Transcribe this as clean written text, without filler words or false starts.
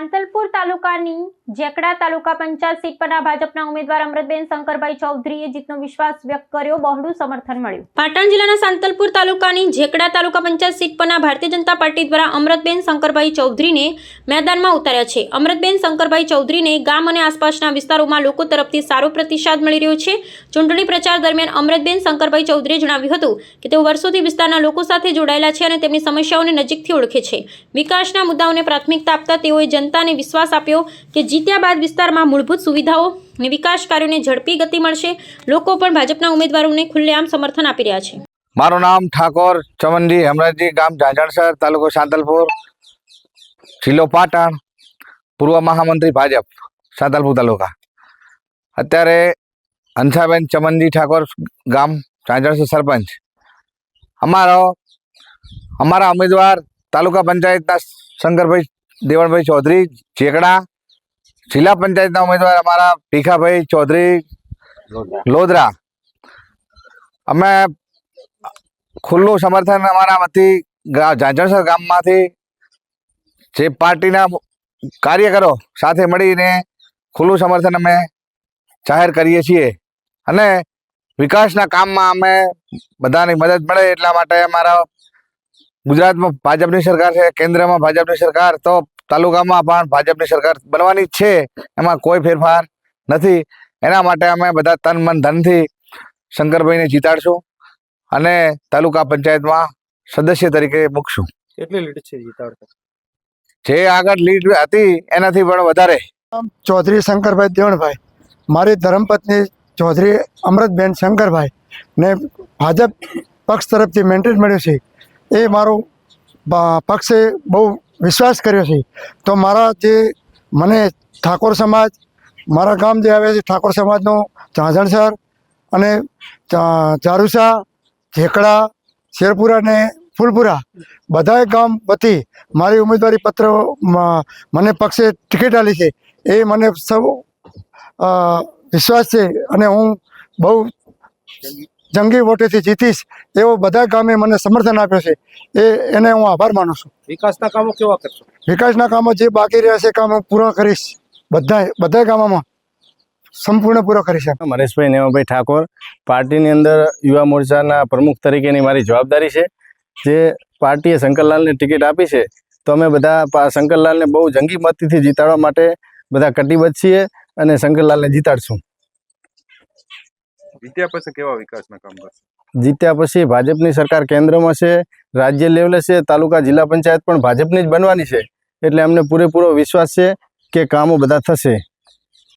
સાંતલપુર તાલુકાની જેકડા તાલુકા પંચાયત સીટ પરના ભાજપના ઉમેદવાર અમૃતબેન શંકરભાઈ ચૌધરીએ જીતનો વિશ્વાસ વ્યક્ત કર્યો. બહોળું સમર્થન મળ્યું. પાટણ જિલ્લાના સાંતલપુર તાલુકાની જેકડા તાલુકા પંચાયત સીટ પરના ભારતીય જનતા પાર્ટી દ્વારા અમૃતબેન શંકરભાઈ ચૌધરીને મેદાનમાં ઉતાર્યા છે. અમૃતબેન શંકરભાઈ ચૌધરીને ગામ અને આસપાસના વિસ્તારોમાં લોકો તરફથી સારો પ્રતિસાદ મળી રહ્યો છે. ચૂંટણી પ્રચાર દરમિયાન અમૃતબેન શંકરભાઈ ચૌધરીએ જણાવ્યું હતું કે તેઓ વર્ષોથી વિસ્તારના લોકો સાથે જોડાયેલા છે અને તેમની સમસ્યાઓને નજીકથી ઓળખે છે. વિકાસના મુદ્દાઓને પ્રાથમિકતા આપતા તેઓએ જનતાને વિશ્વાસ આપ્યો કે જીત્યા બાદ વિસ્તારમાં મૂળભૂત સુવિધાઓ અને વિકાસ કાર્યોને ઝડપી ગતિ મળશે. લોકો પણ ભાજપના ઉમેદવારોને ખુલ્લેઆમ સમર્થન આપી રહ્યા છે. મારું નામ ઠાકોર ચમનજી હેમરાજજી, ગામ ઝાંઝણસર, તાલુકો સાંતલપુર, જિલ્લો પાટણ, પૂર્વ મહામંત્રી ભાજપ સાંતલપુર તાલુકા. અત્યારે હંસાબેન ચમનજી ઠાકોર, ગામ ઝાંઝણસર, સરપંચ. અમારા ઉમેદવાર તાલુકા પંચાયતના શંકરભાઈ દેવણભાઈ ચૌધરી જેકડા, જિલ્લા પંચાયતના ઉમેદવાર અમારા ભીખાભાઈ ચૌધરી લોધરા. અમે ખુલ્લું સમર્થન અમારા વતી ઝાંઝણસર ગામમાંથી જે પાર્ટીના કાર્યકરો સાથે મળીને ખુલ્લું સમર્થન અમે જાહેર કરીએ છીએ અને વિકાસના કામમાં અમે બધાની મદદ મળે એટલા માટે અમારા ગુજરાતમાં ભાજપની સરકાર છે, કેન્દ્રમાં ભાજપની સરકાર, તો તાલુકામાં પણ ભાજપની સરકાર બનવાની છે. એમાં કોઈ ફેરફાર નથી. એના માટે અમે બધા તન મન ધનથી શંકરભાઈને જીતાડશું અને તાલુકા પંચાયતમાં સદસ્ય તરીકે મૂકશું. કેટલી લીડ છે જીતાડતા? જે આગળ લીડ હતી એનાથી પણ વધારે. ચૌધરી શંકરભાઈ દેવણભાઈ, મારી ધર્મપત્ની ચૌધરી અમૃતબેન શંકરભાઈ ને ભાજપ પક્ષ તરફથી મેન્ડેટ મળ્યું છે. એ મારો પક્ષે બહુ વિશ્વાસ કર્યો છે. તો મારા જે મને ઠાકોર સમાજ, મારા ગામ જે આવે છે ઠાકોર સમાજનો ઝાંઝણસર અને ચારુસા, જેકડા, શેરપુરા ને ફૂલપુરા બધાએ ગામ વતી મારી ઉમેદવારી પત્ર મને પક્ષે ટિકિટ આપી છે. એ મને સૌ વિશ્વાસ છે અને હું બહુ જંગી વોટેથી જીતીશ એવો બધા ગામે મને સમર્થન આપ્યો છે. એને હું આભાર માનું છું. વિકાસના કામો કેવા કરશો? વિકાસના કામો જે બાકી રહ્યા છે કામો પૂરા કરીશ. બધા ગામોમાં સંપૂર્ણ પૂરો કરીશ. મરેશભાઈ નેમાભાઈ ઠાકોર, પાર્ટીની અંદર યુવા મોરચાના પ્રમુખ તરીકેની મારી જવાબદારી છે. જે પાર્ટીએ શંકરલાલને ટિકિટ આપી છે તો અમે બધા શંકરલાલને બહુ જંગી મતીથી જીતાડવા માટે બધા કટિબદ્ધ છીએ અને શંકરલાલને જીતાડશું. જીત્યા પછી કેવા વિકાસના કામ કરશે? જીત્યા પછી ભાજપની સરકાર કેન્દ્રમાં છે, રાજ્ય લેવલે છે, તાલુકા જિલ્લા પંચાયત પણ ભાજપની જ બનવાની છે. એટલે અમને પૂરેપૂરો વિશ્વાસ છે કે કામો બધા થશે.